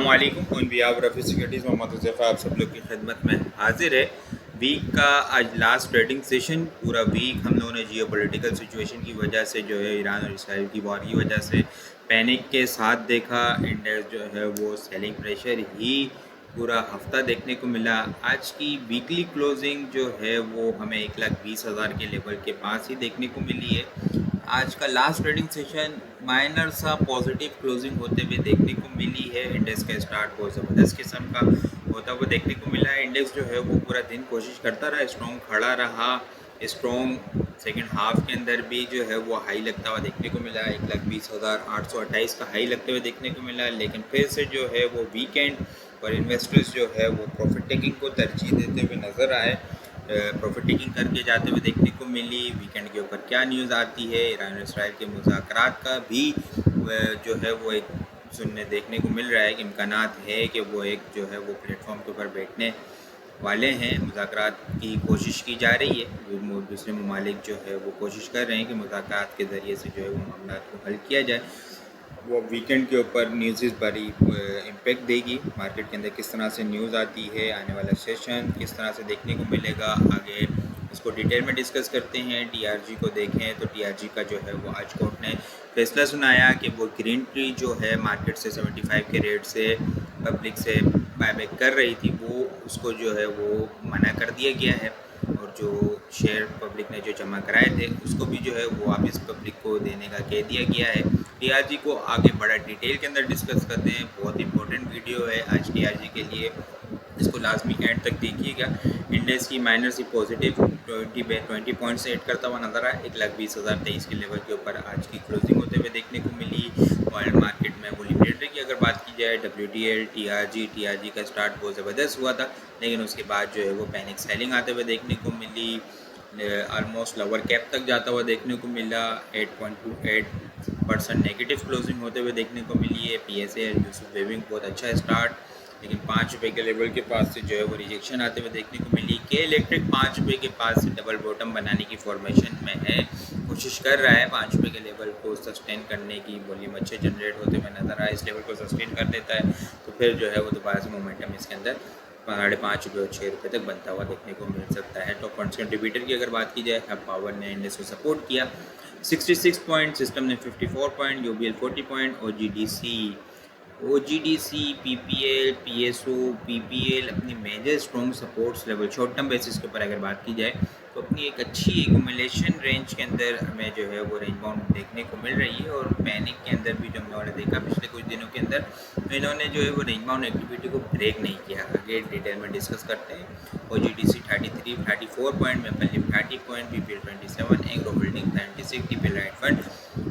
अस्सलामुअलैकुम on behalf Rafi securities Mohammad Huzaifa आप सब लोग की खिदमत में हाजिर है। वीक का आज लास्ट ट्रेडिंग सेशन, पूरा वीक हम लोगों ने जियो पॉलिटिकल सिचुएशन की वजह से जो है ईरान और इसराइल की वॉर की वजह से पैनिक के साथ देखा। इंडेक्स जो है वो सेलिंग प्रेशर ही पूरा हफ्ता देखने को मिला। आज की वीकली क्लोजिंग जो है वो हमें 1,20,000 के लेवल के पास ही देखने को मिली है। आज का लास्ट ट्रेडिंग सेशन माइनर सा पॉजिटिव क्लोजिंग होते हुए देखने को मिली है। इंडेक्स का स्टार्ट बहुत ज़बरदस्त किस्म का होता हुआ देखने को मिला है। इंडेक्स जो है वो पूरा दिन कोशिश करता रहा, स्ट्रॉन्ग खड़ा रहा, स्ट्रॉन्ग सेकेंड हाफ के अंदर भी जो है वो हाई लगता हुआ देखने को मिला। 1,20,828 का हाई लगते हुए देखने को मिला। लेकिन फिर से जो है वो वीकेंड और इन्वेस्टर्स जो है वो प्रॉफिट टेकिंग को तरजीह देते हुए नज़र आए, प्रॉफिट टेकिंग करके जाते हुए देखने को मिली। वीकेंड के ऊपर क्या न्यूज़ आती है, ईरान और इसराइल के मुज़ाकरात का भी जो है वो एक सुनने देखने को मिल रहा है कि इम्कानात है कि वो एक जो है वो प्लेटफॉर्म के ऊपर बैठने वाले हैं। मुज़ाकरात की कोशिश की जा रही है, दूसरे ममालिक जो है वो कोशिश कर रहे हैं कि मुज़ाकरात के ज़रिए से जो है वो मामला को हल किया जाए। वो वीकेंड के ऊपर न्यूज़ बड़ी इम्पेक्ट देगी। मार्केट के अंदर किस तरह से न्यूज़ आती है, आने वाला सेशन किस तरह से देखने को मिलेगा, आगे इसको डिटेल में डिस्कस करते हैं। टीआरजी को देखें तो टीआरजी का जो है वो आज कोर्ट ने फैसला सुनाया कि वो ग्रीन ट्री जो है मार्केट से 75 के रेट से पब्लिक से बायबैक कर रही थी, वो उसको जो है वो मना कर दिया गया है। और जो शेयर पब्लिक ने जो जमा कराए थे उसको भी जो है वो वापस पब्लिक को देने का कह दिया गया है। टीआरजी को आगे बड़ा डिटेल के अंदर डिस्कस करते हैं। बहुत इंपॉर्टेंट वीडियो है आज टीआरजी के लिए, इसको लाजमी एंड तक देखिएगा। इंडेक्स की माइनर सी पॉजिटिव 20 पॉइंट से एड करता हुआ नजर आया। 1,20,023 के लेवल के ऊपर आज की क्लोजिंग होते हुए देखने को मिली। वर्ल्ड मार्केट में वॉल्यूम ट्रेडर की अगर बात की जाए, WTL टीआरजी का स्टार्ट बहुत ज़बरदस्त हुआ था, लेकिन उसके बाद जो है वो पैनिक सेलिंग आते हुए देखने को मिली। ऑलमोस्ट लोअर कैप तक जाता हुआ देखने को मिला। 8.28% नेगेटिव क्लोजिंग होते हुए देखने को मिली है। PSA यूसुफ वेविंग बहुत अच्छा स्टार्ट, लेकिन 5 रुपये के लेवल के पास से जो है वो रिजेक्शन आते हुए देखने को मिली। के इलेक्ट्रिक 5 रुपये के पास से डबल बॉटम बनाने की फॉर्मेशन में है, कोशिश कर रहा है 5 रुपये के लेवल को सस्टेन करने की। वॉल्यूम अच्छे जनरेट होते हुए नजर आए। इस लेवल को सस्टेन कर देता है तो फिर जो है वो दोबारा से मोमेंटम इसके अंदर 5.5 रुपये और 6 रुपये तक बनता हुआ देखने को मिल सकता है। टॉप कंट्रीब्यूटर की अगर बात की जाए, हब पावर ने इंडेक्स को सपोर्ट किया 66 पॉइंट, सिस्टम ने 54 point, UBL 40 point, OGDC, PPL, PSO, PPL अपनी major strong supports level short term basis के ऊपर अगर बात की जाए तो अपनी एक अच्छी एक्यूमुलेशन रेंज के अंदर हमें जो है वो रेंज बाउंड देखने को मिल रही है। और पैनिक के अंदर भी जो हम लोगों ने देखा पिछले कुछ दिनों के अंदर, तो इन्होंने जो है वो रेंज बाउंड एक्टिविटी को ब्रेक नहीं किया। आगे डिटेल में डिस्कस करते हैं। OGDC 34 point, maple 30 point, PPL 27, agro holding 96, DPL right fund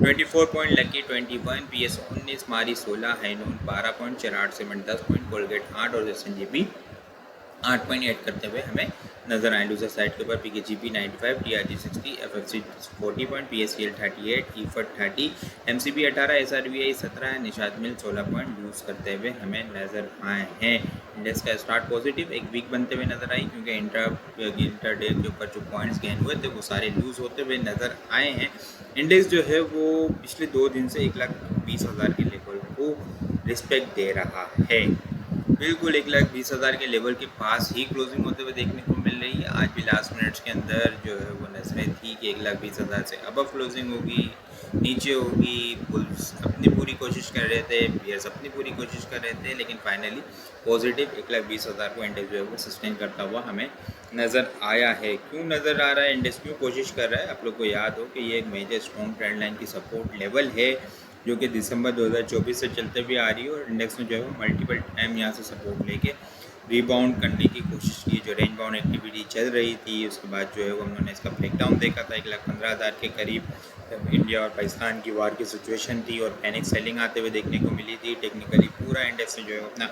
24 point, lucky 21, PS 19, मारी 16, हाईनून 12 पॉइंट, चराट सीमेंट 10 पॉइंट, कोलगेट 8 और SNGP 8 पॉइंट ऐड करते हुए हमें नजर आए। लूजर साइड के ऊपर PKGP 95, TRG 60, FFC 40 पॉइंट, PSCL 38, EFT 30, MCB 18, SRVI 17, Nishat mill 16 point lose करते हुए हमें नज़र आए हैं। इंडेक्स का स्टार्ट पॉजिटिव एक वीक बनते हुए नजर आई, क्योंकि इंटर डे के ऊपर जो पॉइंट्स गेन हुए थे वो सारे लूज होते हुए नजर आए हैं। इंडेक्स जो है वो पिछले 2 दिन से 1,20,000 के लेवल को रिस्पेक्ट दे रहा है। बिल्कुल 1,20,000 के लेवल के पास ही क्लोजिंग होते हुए देखने को मिल रही है। आज भी लास्ट मिनट्स के अंदर जो है वो नजरें थी कि 1,20,000 से अबव क्लोजिंग होगी, नीचे होगी। बुल्स अपनी पूरी कोशिश कर रहे थे, बियर्स अपनी पूरी कोशिश कर रहे थे, लेकिन फाइनली पॉजिटिव 1,20,000 को इंडेक्स जो है वो सस्टेन करता हुआ हमें नज़र आया है। क्यों नज़र आ रहा है, इंडेक्स क्यों कोशिश कर रहा है? आप लोग को याद हो कि ये एक मेजर स्ट्रॉन्ग ट्रेंड लाइन की सपोर्ट लेवल है जो कि दिसंबर 2024 से चलते हुए आ रही है। और इंडेक्स ने जो है वो मल्टीपल टाइम यहाँ से सपोर्ट लेके रीबाउंड करने की कोशिश की। जो रेंज बाउंड एक्टिविटी चल रही थी उसके बाद जो है वो उन्होंने इसका ब्रेकडाउन देखा था। 1,15,000 के करीब इंडिया और पाकिस्तान की वार की सिचुएशन थी और पैनिक सेलिंग आते हुए देखने को मिली थी। टेक्निकली पूरा इंडेक्स ने जो है अपना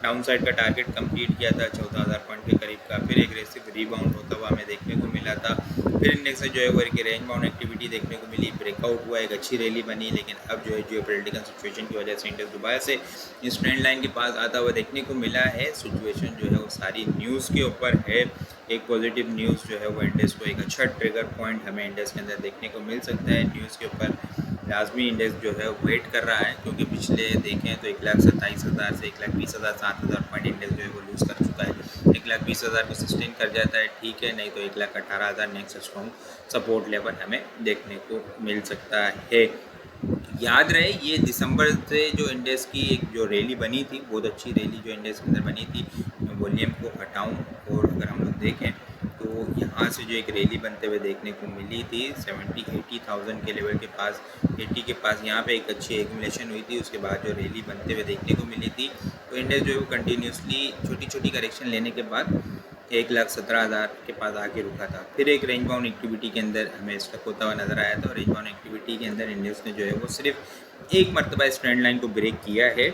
डाउन साइड का टारगेट कंप्लीट किया था 14,000 पॉइंट के करीब का। फिर एग्रेसिव रीबाउंड होता हुआ हमें देखने को मिला था। फिर इंडेक्स में जो है वो एक रेंज बाउंड एक्टिविटी देखने को मिली, ब्रेकआउट हुआ, एक अच्छी रैली बनी। लेकिन अब जो है जियोपॉलिटिकल सिचुएशन की वजह से इंडेक्स दोबारा से इस ट्रेंड लाइन के पास आता हुआ देखने को मिला है। सिचुएशन जो है वो सारी न्यूज़ के ऊपर है। एक पॉजिटिव न्यूज़ जो है वो इंडेक्स को एक अच्छा ट्रिगर पॉइंट हमें इंडेक्स के अंदर देखने को मिल सकता है। न्यूज़ के ऊपर लाजमी इंडेक्स जो है वेट कर रहा है, क्योंकि पिछले देखें तो 1,27,000 से 1,20,000 7,000 पॉइंट इंडेक्स जो है वो लूज़ कर चुका है। 1,20,000 को सस्टेन कर जाता है ठीक है, नहीं तो 1,18,000 नेक्स्ट स्ट्रॉन्ग सपोर्ट लेवल हमें देखने को मिल सकता है। याद रहे ये दिसंबर से जो इंडेक्स की एक जो रैली बनी थी, बहुत अच्छी रैली जो इंडेक्स के अंदर बनी थी, वॉल्यूम को हटाऊं और अगर हम लोग देखें तो यहाँ से जो एक रैली बनते हुए देखने को मिली थी 70-80,000 के लेवल के पास, 80 के पास यहाँ पे एक अच्छी एक्यूमुलेशन हुई थी। उसके बाद जो रैली बनते हुए देखने को मिली थी, तो इंडेक्स जो है वो कंटिन्यूसली छोटी छोटी करेक्शन लेने के बाद 1,17,000 के पास आके रुका था। फिर एक रेंज बाउंड एक्टिविटी के अंदर हमें स्टक होता हुआ नज़र आया था, और रेंज बाउंड एक्टिविटी के अंदर इंडेक्स ने जो है वो सिर्फ एक मरतबा इस ट्रेंड लाइन को ब्रेक किया है,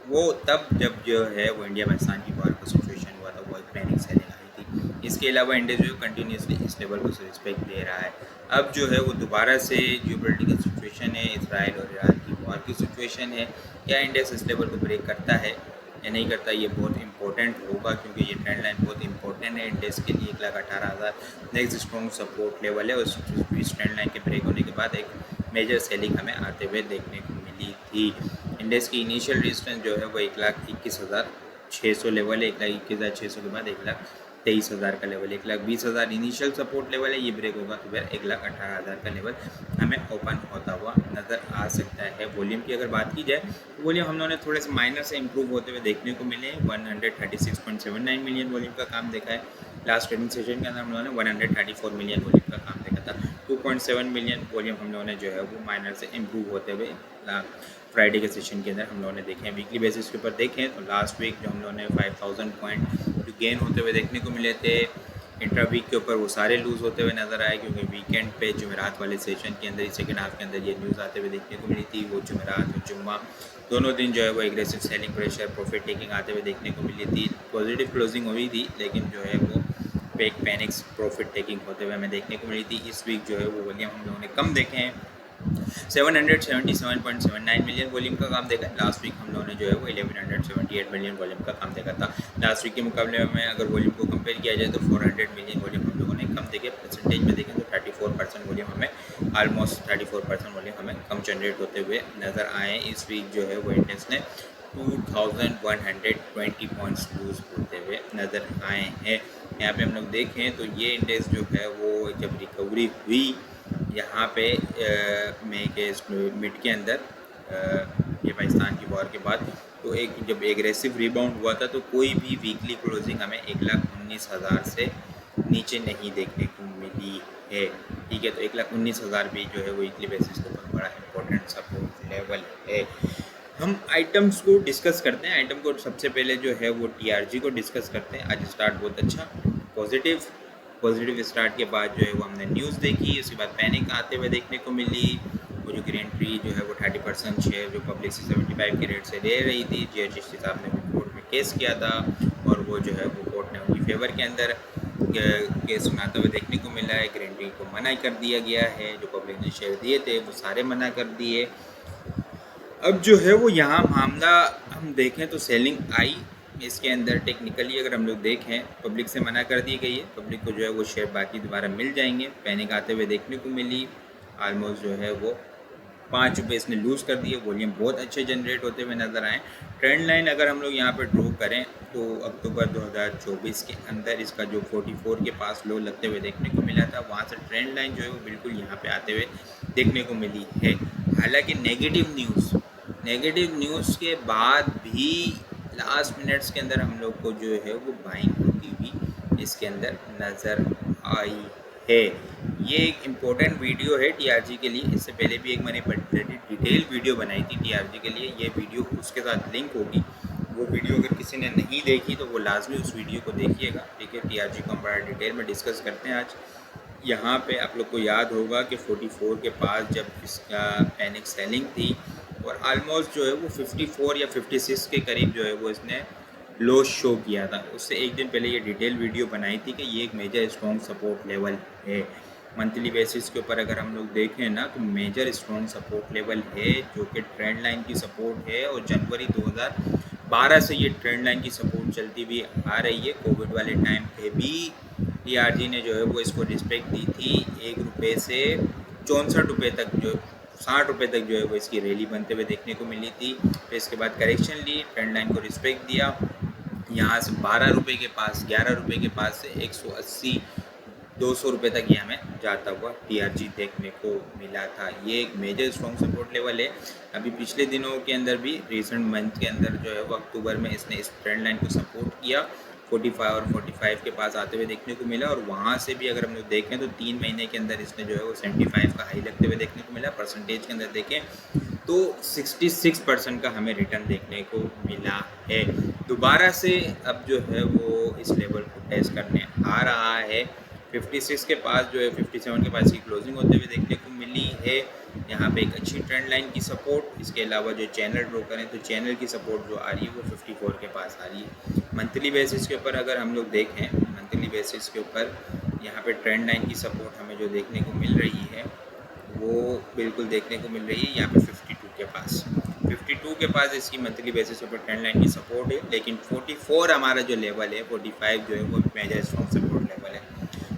वो तब जब जो है वो इंडिया पाकिस्तान की वॉर का सिचुएशन हुआ था, वो एक पैनिक सेलिंग आई थी। इसके अलावा इंडेक्स जो है कंटिन्यूसली इस लेवल को रिस्पेक्ट दे रहा है। अब जो है वो दोबारा से जियोपॉलिटिकल सिचुएशन है, इसराइल और ईरान की वॉर की सिचुएशन है, क्या इंडेक्स इस लेवल को ब्रेक करता है या नहीं करता, ये बहुत इंपॉर्टेंट होगा, क्योंकि ये ट्रेंड लाइन बहुत इंपॉर्टेंट है इंडेक्स के लिए। 1,18,000 नेक्स्ट स्ट्रॉन्ग सपोर्ट लेवल है, और इस ट्रेंड लाइन के ब्रेक होने के बाद एक मेजर सेलिंग हमें आते हुए देखने को मिली थी। इंडेक्स की इनिशियल रेजिस्टेंस जो है वो 1,21,600 लेवल है, 1,21,600 के बाद 1,23,000 का लेवल, 1,20,000 इनिशियल सपोर्ट लेवल है। ये ब्रेक होगा तो फिर 1,18,000 का लेवल हमें ओपन होता हुआ नज़र आ सकता है। वॉल्यूम की अगर बात की जाए तो वॉल्यूम हम लोगों ने थोड़े से माइनर से इंप्रूव होते हुए देखने को मिले। 136.79 मिलियन वॉल्यूम का काम देखा है। लास्ट ट्रेडिंग सेशन के अंदर हम लोगों ने 134 मिलियन वॉल्यूम का काम देखा था। 2.7 मिलियन वॉल्यूम हम लोगों ने जो है वो माइनर से इम्प्रूव होते हुए फ्राइडे के सेशन के अंदर हम लोगों ने देखे हैं। वीकली बेसिस के ऊपर देखें तो लास्ट वीक जो हम लोगों ने 5,000 पॉइंट जो गेन होते हुए देखने को मिले थे, इंट्रा वीक के ऊपर वो सारे लूज़ होते हुए नज़र आए, क्योंकि वीकेंड पे जुमेरात वाले सेशन के अंदर, सेकंड हाफ के अंदर ये न्यूज़ आते हुए देखने को मिली थी। वो जुमेरात और जुम्मा दोनों दिन जो है वो aggressive selling pressure, profit taking आते हुए देखने को मिली थी। पॉजिटिव क्लोजिंग हुई थी, लेकिन जो है वो एक पैनिक्स प्रॉफिट टेकिंग होते हुए हमें देखने को मिली थी। इस वीक जो है वो वॉल्यूम हम लोगों ने कम देखे हैं, 777.79 मिलियन वॉल्यूम का काम देखा है। लास्ट वीक हम लोगों ने जो है वो 1178 मिलियन वॉल्यूम का काम देखा था। लास्ट वीक के मुकाबले में अगर वॉल्यूम को कंपेयर किया जाए तो 400 मिलियन वॉल्यूम हम लोगों ने कम देखे। परसेंटेज में देखें तो 34% वॉल्यूम हमें ऑलमोस्ट 34% वॉल्यूम हमें कम जनरेट होते हुए नज़र आए। इस वीक जो है वो इंडेक्स ने 2120 पॉइंट्स लूज़ होते हुए नज़र आए हैं। यहाँ पे हम लोग देखें तो ये इंडेक्स जो है वो जब रिकवरी हुई यहाँ पे मई के मिड के अंदर ये पाकिस्तान की वॉर के बाद, तो एक जब एग्रेसिव रिबाउंड हुआ था तो कोई भी वीकली क्लोजिंग हमें 1,19,000 से नीचे नहीं देखने को मिली है। ठीक है, तो 1,19,000 भी जो है वो वीकली बेसिस के ऊपर बड़ा इंपॉर्टेंट सपोर्ट लेवल है। हम आइटम्स को डिस्कस करते हैं। आइटम को सबसे पहले जो है वो TRG को डिस्कस करते हैं। आज स्टार्ट बहुत अच्छा पॉजिटिव स्टार्ट के बाद जो है वो हमने न्यूज़ देखी, उसके बाद पैनिक आते हुए देखने को मिली। वो जो ग्रीन ट्री जो है वो 30% शेयर जो पब्लिक से 75 के रेट से ले रही थी, GHC साहब ने कोर्ट में केस किया था, और वो जो है वो कोर्ट ने उनकी फेवर के अंदर केस सुनाते हुए देखने को मिला है। ग्रीन ट्री को मना कर दिया गया है, जो पब्लिक ने शेयर दिए थे वो सारे मना कर दिए। अब जो है वो यहाँ मामला हम देखें तो सेलिंग आई इसके अंदर। टेक्निकली अगर हम लोग देखें, पब्लिक से मना कर दी गई है, पब्लिक को जो है वो शेयर बाकी दोबारा मिल जाएंगे। पैनिक आते हुए देखने को मिली, ऑलमोस्ट जो है वो 5 रुपये इसने लूज़ कर दिए। वॉल्यूम बहुत अच्छे जनरेट होते हुए नज़र आए। ट्रेंड लाइन अगर हम लोग यहाँ पर ड्रॉ करें तो अक्टूबर 2024 के अंदर इसका जो 44 के पास लो लगते हुए देखने को मिला था, वहाँ से ट्रेंड लाइन जो है वो बिल्कुल यहाँ पे आते हुए देखने को मिली है। हालांकि नेगेटिव न्यूज़ के बाद भी लास्ट मिनट्स के अंदर हम लोग को जो है वो बाइंग होती हुई इसके अंदर नज़र आई है। ये एक इम्पोर्टेंट वीडियो है TRG के लिए। इससे पहले भी एक मैंने डिटेल वीडियो बनाई थी TRG के लिए, ये वीडियो उसके साथ लिंक होगी। वो वीडियो अगर किसी ने नहीं देखी तो वो लाजमी उस वीडियो को देखिएगा। ठीक है, TRG को हम बड़ा डिटेल में डिस्कस करते हैं आज। यहाँ पे आप लोग को याद होगा कि 44 के पास जब इसका पैनिक सेलिंग थी, और आलमोस्ट जो है वो 54 या 56 के करीब जो है वो इसने लो शो किया था। उससे एक दिन पहले ये डिटेल वीडियो बनाई थी कि ये एक मेजर स्ट्रॉन्ग सपोर्ट लेवल है। मंथली बेसिस के ऊपर अगर हम लोग देखें ना तो मेजर स्ट्रॉन्ग सपोर्ट लेवल है, जो कि ट्रेंड लाइन की सपोर्ट है, और जनवरी 2012 से ये ट्रेंड लाइन की सपोर्ट चलती हुई आ रही है। कोविड वाले टाइम पे भी TRG ने जो है वो इसको रिस्पेक्ट दी थी। 1 रुपये से 64 रुपये तक जो ₹60 तक जो है वो इसकी रैली बनते हुए देखने को मिली थी। फिर इसके बाद करेक्शन ली, ट्रेंड लाइन को रिस्पेक्ट दिया, यहाँ से ₹12 के पास, ₹11 के पास से 180 ₹200 तक ये हमें जाता हुआ टीआरजी देखने को मिला था। ये एक मेजर स्ट्रॉन्ग सपोर्ट लेवल है। अभी पिछले दिनों के अंदर भी, रिसेंट मंथ के अंदर जो है वो अक्टूबर में इसने इस ट्रेंड लाइन को सपोर्ट किया, 45 और 45 के पास आते हुए देखने को मिला, और वहाँ से भी अगर हम लोग देखें तो 3 महीने के अंदर इसने जो है वो 75 का हाई लगते हुए देखने को मिला। परसेंटेज के अंदर देखें तो 66% का हमें रिटर्न देखने को मिला है। दोबारा से अब जो है वो इस लेवल को टेस्ट करने आ रहा है। 56 के पास जो है 57 के पास की क्लोजिंग होते हुए देखने को मिली है। यहाँ पे एक अच्छी ट्रेंड लाइन की सपोर्ट, इसके अलावा जो चैनल ड्रॉ करें तो चैनल की सपोर्ट जो आ रही है वो 54 के पास आ रही है। मंथली बेसिस के ऊपर अगर हम लोग देखें, मंथली बेसिस के ऊपर यहाँ पे ट्रेंड लाइन की सपोर्ट हमें जो देखने को मिल रही है वो बिल्कुल देखने को मिल रही है यहाँ पे 52 के पास। 52 के पास इसकी मंथली बेसिस के ऊपर ट्रेंड लाइन की सपोर्ट है, लेकिन 44 हमारा जो लेवल है, 45 जो है वो मेजर स्ट्रॉन्ग सपोर्ट लेवल है।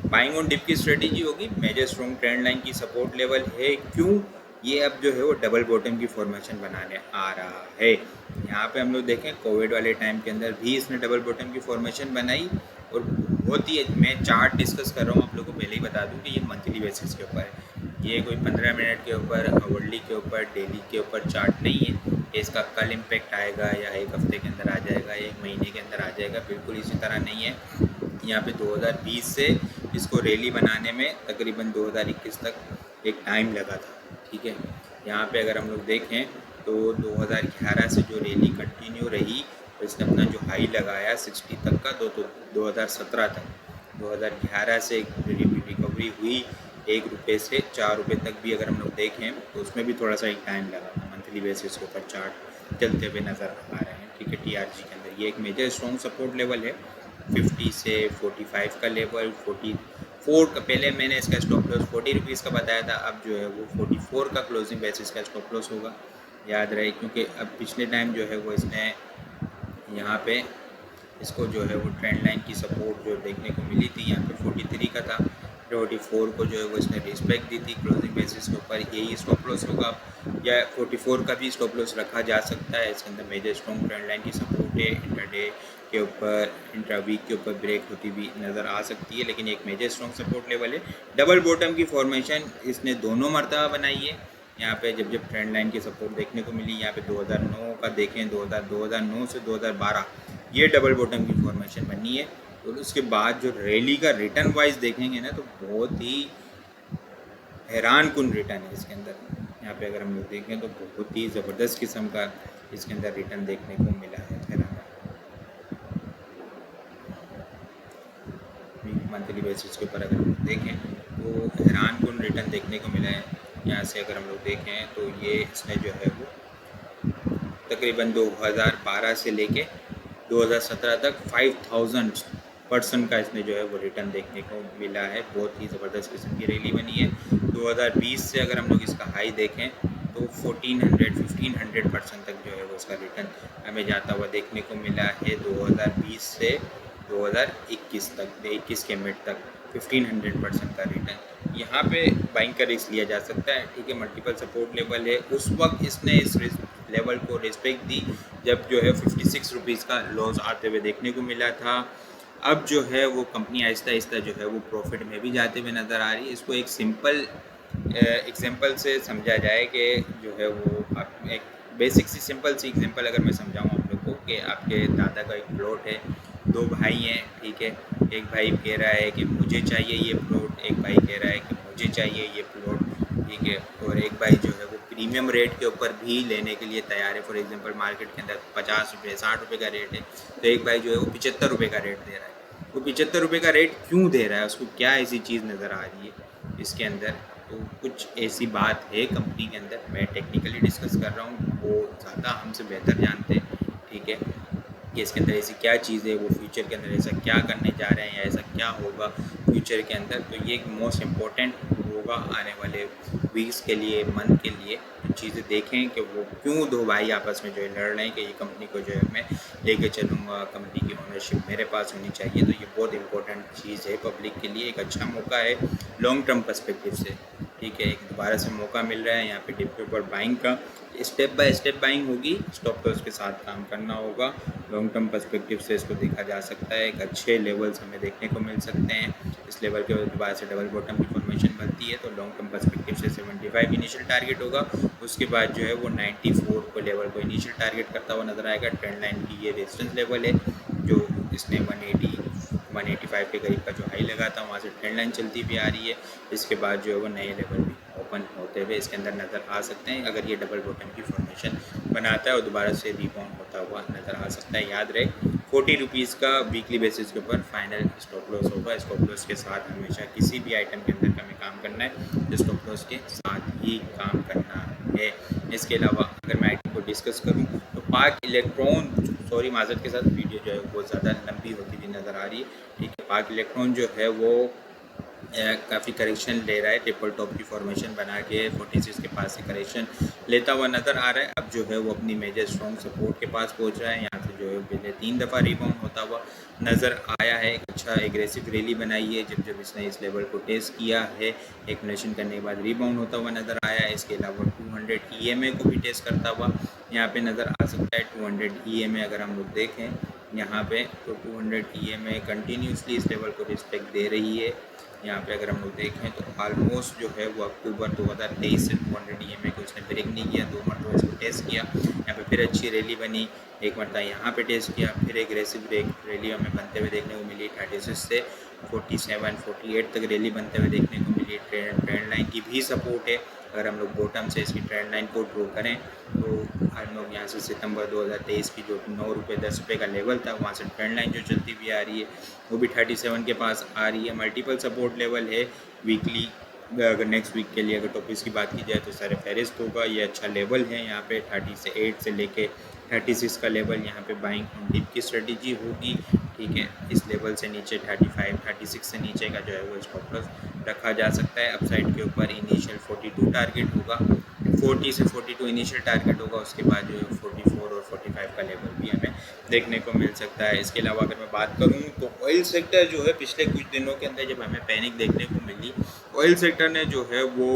बाइंग ऑन डिप की स्ट्रेटेजी होगी, मेजर स्ट्रॉन्ग ट्रेंड लाइन की सपोर्ट लेवल है। क्यों? ये अब जो है वो डबल बॉटम की फॉर्मेशन बनाने आ रहा है। यहाँ पे हम लोग देखें कोविड वाले टाइम के अंदर भी इसने डबल बॉटम की फॉर्मेशन बनाई, और बहुत ही, मैं चार्ट डिस्कस कर रहा हूँ आप लोगों को पहले ही बता दूँ कि ये मंथली बेसिस के ऊपर है, ये कोई 15 मिनट के ऊपर, आवरली के ऊपर, डेली के ऊपर चार्ट नहीं है। इसका कल इम्पेक्ट आएगा या एक हफ्ते के अंदर आ जाएगा, एक महीने के अंदर आ जाएगा, बिल्कुल इसी तरह नहीं है। यहाँ पे 2020 से इसको रैली बनाने में तकरीबन 2021 तक एक टाइम लगा था, ठीक है। यहाँ पे अगर हम लोग देखें तो 2011 से जो रैली कंटिन्यू रही, तो इसने अपना जो हाई लगाया 60 तक का, तो 2017 तक, 2011 से एक रिकवरी हुई ₹1 से ₹4 तक भी अगर हम लोग देखें तो उसमें भी थोड़ा सा एक टाइम लगा। मंथली बेसिस के ऊपर चार्ट चलते हुए नज़र आ रहे हैं, ठीक है। टीआरजी के अंदर ये एक मेजर स्ट्रॉन्ग सपोर्ट लेवल है, 50 से 45 का लेवल, 44 का, पहले मैंने इसका स्टॉप लॉस ₹40 का बताया था, अब जो है वो 44 का क्लोजिंग बेसिस का स्टॉप लॉस होगा, याद रहे। क्योंकि अब पिछले टाइम जो है वो इसने यहाँ पे इसको जो है वो ट्रेंड लाइन की सपोर्ट जो देखने को मिली थी, यहाँ पे 43 का था, 44 को जो है वो इसने रिस्पेक्ट दी थी क्लोजिंग बेसिस के ऊपर, यही स्टॉप लॉस होगा, या 44 का भी स्टॉप लॉस रखा जा सकता है। इसके अंदर मेजर स्ट्रॉन्ग ट्रेंड लाइन की सपोर्ट है, इंट्राडे के ऊपर, इंट्रा वीक के ऊपर ब्रेक होती हुई नज़र आ सकती है, लेकिन एक मेजर स्ट्रॉन्ग सपोर्ट लेवल है। डबल बॉटम की फॉर्मेशन इसने दोनों मरतबा बनाई है। यहाँ पे जब ट्रेंड लाइन की सपोर्ट देखने को मिली, यहाँ पे 2009 का देखें, 2009 से 2012 ये डबल बॉटम की फॉर्मेशन बनी है। और उसके बाद जो रैली का रिटर्न वाइज देखेंगे ना, तो बहुत ही हैरान कुन रिटर्न है इसके अंदर। यहाँ पे अगर हम लोग देखें तो बहुत ही ज़बरदस्त किस्म का इसके अंदर रिटर्न देखने को मिला है। मंथली बेसिस के ऊपर अगर हम लोग देखें तो हैरान कुन रिटर्न देखने को मिला है। यहाँ से अगर हम लोग देखें तो ये इसने जो है वो तकरीबन 2012 से लेके 2017 तक 5000% का इसने जो है वो रिटर्न देखने को मिला है। बहुत ही ज़बरदस्त किस्म की रैली बनी है। 2020 से अगर हम लोग इसका हाई देखें तो 1400-1500% तक जो है वो इसका रिटर्न हमें जाता हुआ देखने को मिला है। 2020 से 2021 तक, 21 के मिड तक 1500% का रिटर्न। यहाँ पे बाइंग का रिस्क लिया जा सकता है, ठीक है। मल्टीपल सपोर्ट लेवल है। उस वक्त इसने इस लेवल को रिस्पेक्ट दी जब जो है ₹56 का लॉस आते हुए देखने को मिला था। अब जो है वो कंपनी आहिस्ता आहिस्ता जो है वो प्रॉफिट में भी जाते हुए नज़र आ रही है। इसको एक सिंपल एग्जांपल से समझा जाए कि जो है वो आप एक बेसिक सी सिंपल सी एग्जांपल अगर मैं समझाऊँ आप लोग को कि आपके दादा का एक प्लॉट है, 2 भाई हैं, ठीक है। एक भाई कह रहा है कि मुझे चाहिए ये प्लॉट, एक भाई कह रहा है कि मुझे चाहिए ये प्लॉट, ठीक है। और एक भाई जो है वो प्रीमियम रेट के ऊपर भी लेने के लिए तैयार है। फॉर एग्जांपल मार्केट के अंदर ₹50 ₹60 का रेट है, तो एक भाई जो है वो ₹75 का रेट दे रहा है। वो ₹75 का रेट क्यों दे रहा है? उसको क्या ऐसी चीज़ नज़र आ रही है इसके अंदर? तो कुछ ऐसी बात है कंपनी के अंदर, मैं टेक्निकली डिस्कस कर रहा हूँ, वो ज़्यादा हमसे बेहतर जानते हैं, ठीक है, कि इसके अंदर ऐसी क्या चीज़ है, वो फ्यूचर के अंदर ऐसा क्या करने जा रहे हैं या ऐसा क्या होगा फ्यूचर के अंदर। तो ये एक मोस्ट इम्पॉर्टेंट होगा आने वाले वीक्स के लिए, मंथ के लिए। चीज़ें देखें कि वो क्यों दो भाई आपस में जो है लड़ रहे हैं कि ये कंपनी को जो है मैं लेके चलूँगा, कंपनी की ओनरशिप मेरे पास होनी चाहिए। तो ये बहुत इंपॉर्टेंट चीज़ है पब्लिक के लिए, एक अच्छा मौका है लॉन्ग टर्म पर्सपेक्टिव से। ठीक है, एक दोबारा से मौका मिल रहा है यहाँ पे डिप के ऊपर बाइंग का। स्टेप बाय स्टेप बाइंग होगी, स्टॉप लॉस के साथ काम करना होगा। लॉन्ग टर्म पर्सपेक्टिव से इसको देखा जा सकता है, एक अच्छे लेवल्स हमें देखने को मिल सकते हैं। इस लेवल के दोबारा से डबल बॉटम की फॉर्मेशन बनती है तो लॉन्ग टर्म पर्सपेक्टिव से 75 इनिशियल टारगेट होगा। उसके बाद जो है वो 94 को लेवल को इनिशियल टारगेट करता हुआ नजर आएगा। ट्रेंड लाइन की ये रेजिस्टेंस लेवल है जो इसने 185 के करीब का जो हाई लगा था, वहाँ से ट्रेंड लाइन चलती भी आ रही है। इसके बाद जो है वो नए लेवल भी ओपन होते हुए इसके अंदर नज़र आ सकते हैं अगर ये डबल बॉटम की फॉर्मेशन बनाता है और दोबारा से रिबाउंड होता हुआ नज़र आ सकता है। याद रहे 40 रुपीज़ का वीकली बेसिस के ऊपर फाइनल स्टॉप लॉस होगा। स्टॉप लॉस के साथ हमेशा किसी भी आइटम के अंदर हमें काम करना है, स्टॉप लॉस के साथ ही काम करना है। इसके अलावा अगर मैं आइटम को डिस्कस करूँ तो पाक इलेक्ट्रॉन, सॉरी माजरत के साथ वीडियो जो है बहुत ज़्यादा लंबी होती हुई नज़र आ रही है। ठीक है, पाक इलेक्ट्रॉन जो है वो काफ़ी करेक्शन ले रहा है, ट्रिपल टॉप की फॉर्मेशन बना के 46 के पास से करेक्शन लेता हुआ नज़र आ रहा है। अब जो है वो अपनी मेजर स्ट्रॉन्ग सपोर्ट के पास पहुंच रहा है। यहाँ से जो है पहले 3 दफ़ा रिबाउंड होता हुआ नज़र आया है। एक अच्छा एग्रेसिव रैली बनाई है जब इसने इस लेवल को टेस्ट किया है, एक्सप्लेनेशन करने के बाद रिबाउंड होता हुआ नज़र आया है। इसके अलावा 200 EMA को भी टेस्ट करता हुआ यहाँ पे नज़र आ सकता है। 200 EMA अगर हम लोग देखें यहाँ पे तो 200 EMA कंटिन्यूसली इस लेवल को रिस्पेक्ट दे रही है। यहाँ पे अगर हम लोग देखें तो ऑलमोस्ट जो है वो अक्टूबर 2023 से 200 EMA को उसने ब्रेक नहीं किया, 2 मरतबा इसको टेस्ट किया। यहाँ पे फिर अच्छी रैली बनी, एक मरतबा यहाँ पे टेस्ट किया, फिर एग्रेसिव रैली हमें बनते हुए देखने को मिली। 36 से 47, 48 तक रैली बनते हुए देखने को मिली। ट्रेंड लाइन की भी सपोर्ट है। अगर हम लोग बॉटम से इसकी ट्रेंड लाइन को ड्रॉ करें तो हम लोग यहाँ से सितंबर 2023 की जो 9 रुपये 10 रुपये का लेवल था, वहाँ से ट्रेंड लाइन जो चलती हुई आ रही है वो भी 37 के पास आ रही है। मल्टीपल सपोर्ट लेवल है वीकली। अगर नेक्स्ट वीक के लिए अगर टॉपिक्स की बात की जाए तो सारे फहरिस्त होगा, ये अच्छा लेवल है। यहाँ पे 38 से लेके 36 का लेवल यहाँ पे बाइंग ऑन डिप की स्ट्रेटजी होगी। ठीक है, इस लेवल से नीचे 35, 36 से नीचे का जो है वो स्टॉप लॉस रखा जा सकता है। अपसाइड के ऊपर इनिशियल 42 टारगेट होगा, 40 से 42 इनिशियल टारगेट होगा। उसके बाद जो है 44 और 45 का लेवल भी हमें देखने को मिल सकता है। इसके अलावा अगर मैं बात करूँ तो ऑयल सेक्टर जो है पिछले कुछ दिनों के अंदर जब हमें पैनिक देखने को मिली, ऑयल सेक्टर ने जो है वो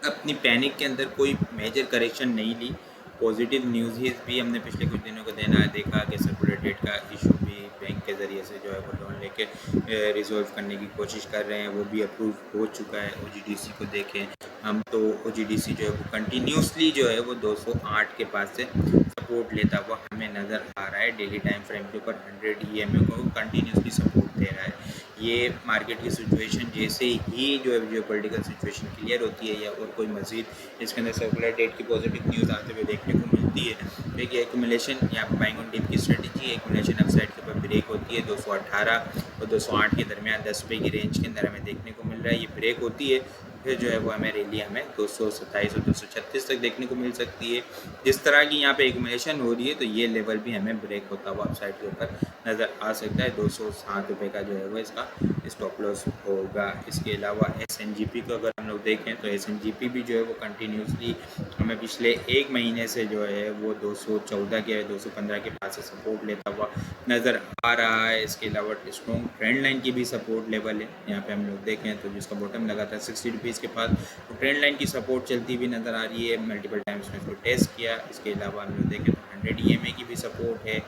अपनी पैनिक के अंदर कोई मेजर करेक्शन नहीं ली। पॉजिटिव न्यूज़ ही भी हमने पिछले कुछ दिनों को देखा कि सर्कुलर डेट का इशू भी बैंक के ज़रिए से जो है वो लोन लेके रिजॉल्व करने की कोशिश कर रहे हैं, वो भी अप्रूव हो चुका है। OGDC को देखें हम तो OGDC जो है वो कंटिन्यूसली जो है वो 208 के पास से सपोर्ट लेता हुआ हमें नज़र आ रहा है। डेली टाइम फ्रेम के ऊपर 100 EMA को कंटिन्यूसली सपोर्ट दे रहा है। ये मार्केट की सिचुएशन जैसे ही जो है जो पॉलिटिकल सिचुएशन क्लियर होती है या और कोई मज़ीद इसके अंदर सर्कुलर डेट की पॉजिटिव न्यूज़ आते हुए देखने को मिलती है, देखिए एक्यूमुलेशन यहाँ पर बाइंग ऑन डिप की स्ट्रेटजी, एक्यूमुलेशन अपसाइड के ऊपर ब्रेक होती है 218 और 208 के दरमियान 10 रुपये की रेंज के अंदर हमें देखने को मिल रहा है। ये ब्रेक होती है फिर जो है वो हमें रैली हमें 227 और 236 तक देखने को मिल सकती है। जिस तरह की यहाँ पे एक्यूमुलेशन हो रही है तो ये लेवल भी हमें ब्रेक होता हुआ अपसाइड के ऊपर नज़र आ सकता है। 207 रुपये का जो है वो इसका स्टॉप लॉस होगा। इसके अलावा SNGP को अगर हम लोग देखें तो SNGP भी जो है वो कंटिन्यूसली हमें पिछले एक महीने से जो है वो 214 के 215 के पास से सपोर्ट लेता हुआ नज़र आ रहा है। इसके अलावा स्ट्रॉन्ग ट्रेंड लाइन की भी सपोर्ट लेवल है। यहाँ पे हम लोग देखें तो जिसका बॉटम लगा था 60 रुपीज़ के पास, तो ट्रेंड लाइन की सपोर्ट चलती हुई नज़र आ रही है। मल्टीपल टाइम्स में इसको टेस्ट किया। इसके अलावा हम लोग देखें तो 100 EMA की भी सपोर्ट है।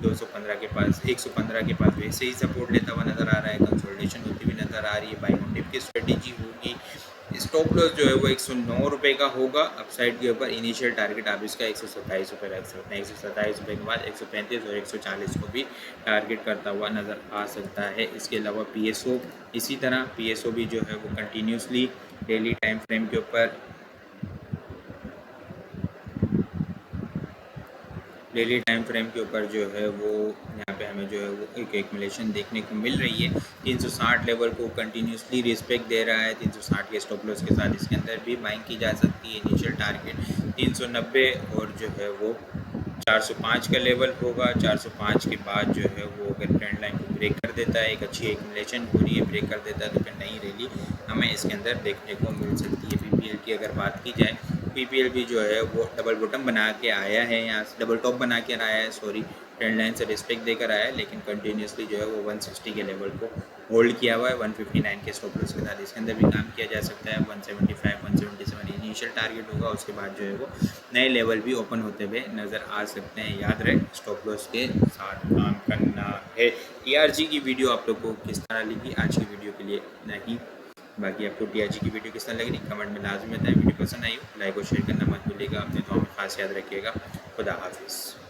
215 के पास 115 के पास वैसे ही सपोर्ट लेता हुआ नज़र आ रहा है। कंसोलिडेशन होती हुई नज़र आ रही है। बाइंग ऑन डिप की स्ट्रेटजी होगी। स्टॉप लॉस जो है वो 109 रुपये का होगा। अपसाइड के ऊपर इनिशियल टारगेट आप इसका 127 रुपये रख सकते हैं। 127 रुपये के बाद 135 और 140 को भी टारगेट करता हुआ नज़र आ सकता है। इसके अलावा PSO इसी तरह PSO भी जो है वो कंटिन्यूसली डेली टाइम फ्रेम के ऊपर जो है वो यहाँ पे हमें जो है वो एक एक्यूमुलेशन देखने को मिल रही है। 360 लेवल को कंटिन्यूसली रिस्पेक्ट दे रहा है। 360 के स्टॉप लॉस के साथ इसके अंदर भी बाइंग की जा सकती है। इनिशियल टारगेट 390 और जो है वो 405 का लेवल होगा। 405 के बाद जो है वो अगर ट्रेंड लाइन को ब्रेक कर देता है, एक अच्छी एक्यूमुलेशन हो रही है, ब्रेक कर देता है, तो फिर नई रैली हमें इसके अंदर देखने को मिल सकती है। पीपीएल की अगर बात की जाए, पीपीएल भी जो है वो डबल बॉटम बना के आया है, यहाँ से डबल टॉप बना के आया है, सॉरी, ट्रेंड लाइन से रिस्पेक्ट देकर आया है, लेकिन कंटिन्यूसली जो है वो 160 के लेवल को होल्ड किया हुआ है 159 के स्टॉप लॉस के साथ। इसके अंदर भी काम किया जा सकता है। 175 177 इनिशियल टारगेट होगा, उसके बाद जो है वो नए लेवल भी ओपन होते हुए नज़र आ सकते हैं। याद रहे, स्टॉप लॉस के साथ काम करना है। टीआरजी की वीडियो आप लोग को किस तरह लगी? आज की वीडियो के लिए नहीं, बाकी आपको टीआरजी की वीडियो किस तरह लगी कमेंट में लाजमी बताएं। वीडियो पसंद आई हो लाइक और शेयर करना मत भूलिएगा। अपने दुआ में खास याद रखिएगा। खुदा हाफिज़।